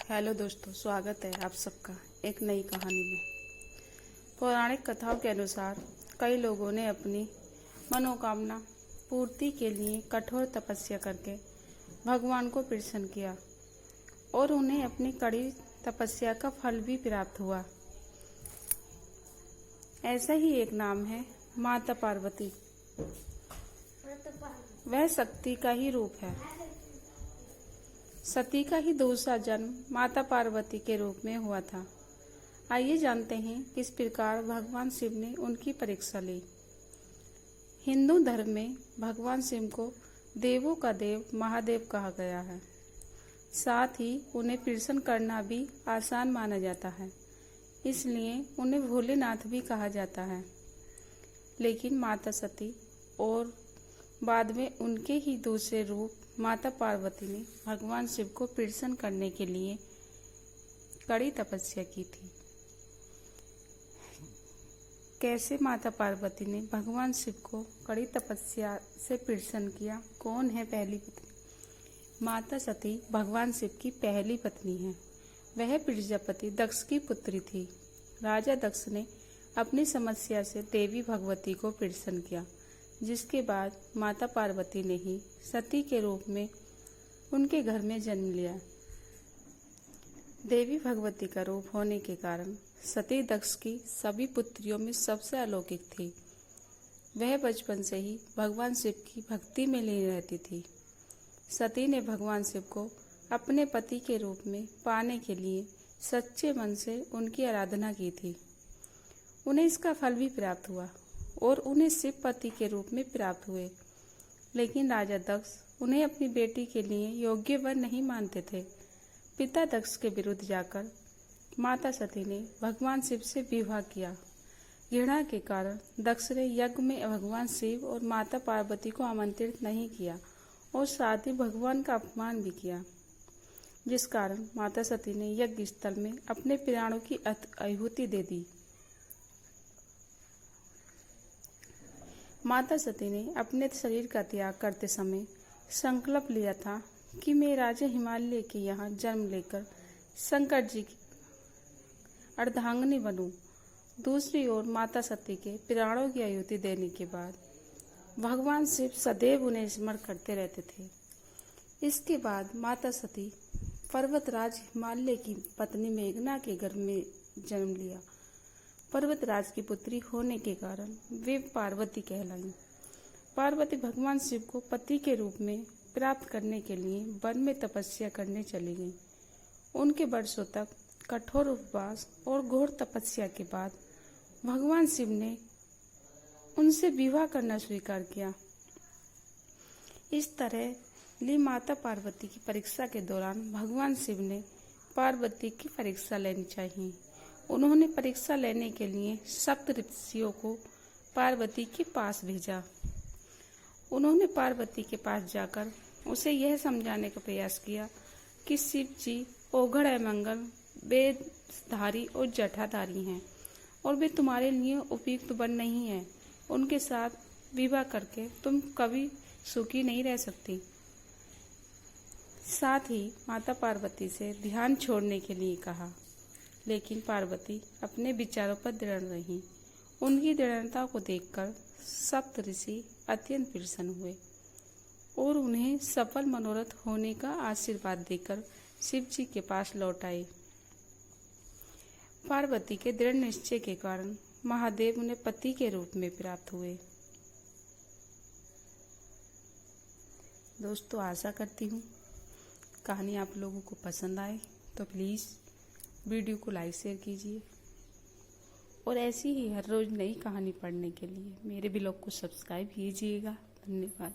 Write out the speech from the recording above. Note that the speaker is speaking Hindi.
हेलो दोस्तों, स्वागत है आप सबका एक नई कहानी में। पौराणिक कथाओं के अनुसार कई लोगों ने अपनी मनोकामना पूर्ति के लिए कठोर तपस्या करके भगवान को प्रसन्न किया और उन्हें अपनी कड़ी तपस्या का फल भी प्राप्त हुआ। ऐसा ही एक नाम है माता पार्वती। वह शक्ति का ही रूप है। सती का ही दूसरा जन्म माता पार्वती के रूप में हुआ था। आइए जानते हैं किस प्रकार भगवान शिव ने उनकी परीक्षा ली। हिंदू धर्म में भगवान शिव को देवों का देव महादेव कहा गया है। साथ ही उन्हें प्रसन्न करना भी आसान माना जाता है, इसलिए उन्हें भोलेनाथ भी कहा जाता है। लेकिन माता सती और बाद में उनके ही दूसरे रूप माता पार्वती ने भगवान शिव को प्रसन्न करने के लिए कड़ी तपस्या की थी। कैसे माता पार्वती ने भगवान शिव को कड़ी तपस्या से प्रसन्न किया? कौन है पहली पत्नी? माता सती भगवान शिव की पहली पत्नी है। वह प्रजापति दक्ष की पुत्री थी। राजा दक्ष ने अपनी समस्या से देवी भगवती को प्रसन्न किया, जिसके बाद माता पार्वती ने ही सती के रूप में उनके घर में जन्म लिया। देवी भगवती का रूप होने के कारण सती दक्ष की सभी पुत्रियों में सबसे अलौकिक थी। वह बचपन से ही भगवान शिव की भक्ति में लीन रहती थी। सती ने भगवान शिव को अपने पति के रूप में पाने के लिए सच्चे मन से उनकी आराधना की थी। उन्हें इसका फल भी प्राप्त हुआ और उन्हें शिव पति के रूप में प्राप्त हुए। लेकिन राजा दक्ष उन्हें अपनी बेटी के लिए योग्य वर नहीं मानते थे। पिता दक्ष के विरुद्ध जाकर माता सती ने भगवान शिव से विवाह किया। घृणा के कारण दक्ष ने यज्ञ में भगवान शिव और माता पार्वती को आमंत्रित नहीं किया और साथ ही भगवान का अपमान भी किया, जिस कारण माता सती ने यज्ञ स्थल में अपने प्राणों की आहुति दे दी। माता सती ने अपने शरीर का त्याग करते समय संकल्प लिया था कि मैं राजा हिमालय के यहाँ जन्म लेकर शंकर जी की अर्धांगिनी बनूं। दूसरी ओर माता सती के प्राणों की आहुति देने के बाद भगवान शिव सदैव उन्हें स्मरण करते रहते थे। इसके बाद माता सती पर्वतराज हिमालय की पत्नी मेघना के गर्भ में जन्म लिया। पर्वतराज की पुत्री होने के कारण वे पार्वती कहलाईं। पार्वती भगवान शिव को पति के रूप में प्राप्त करने के लिए वन में तपस्या करने चली गईं। उनके वर्षों तक कठोर उपवास और घोर तपस्या के बाद भगवान शिव ने उनसे विवाह करना स्वीकार किया। इस तरह ली माता पार्वती की परीक्षा के दौरान भगवान शिव ने पार्वती की परीक्षा लेनी चाहिए। उन्होंने परीक्षा लेने के लिए सप्त ऋषियों को पार्वती के पास भेजा। उन्होंने पार्वती के पास जाकर उसे यह समझाने का प्रयास किया कि शिव जी ओघड़ अमंगल, वेदधारी और जटाधारी हैं और वे तुम्हारे लिए उपयुक्त वर नहीं है। उनके साथ विवाह करके तुम कभी सुखी नहीं रह सकती। साथ ही माता पार्वती से ध्यान छोड़ने के लिए कहा, लेकिन पार्वती अपने विचारों पर दृढ़ रही। उनकी दृढ़ता को देखकर सप्त ऋषि अत्यंत प्रसन्न हुए और उन्हें सफल मनोरथ होने का आशीर्वाद देकर शिव जी के पास लौट आए। पार्वती के दृढ़ निश्चय के कारण महादेव उन्हें पति के रूप में प्राप्त हुए। दोस्तों, आशा करती हूँ कहानी आप लोगों को पसंद आए, तो प्लीज़ वीडियो को लाइक शेयर कीजिए और ऐसी ही हर रोज़ नई कहानी पढ़ने के लिए मेरे ब्लॉग को सब्सक्राइब कीजिएगा। धन्यवाद।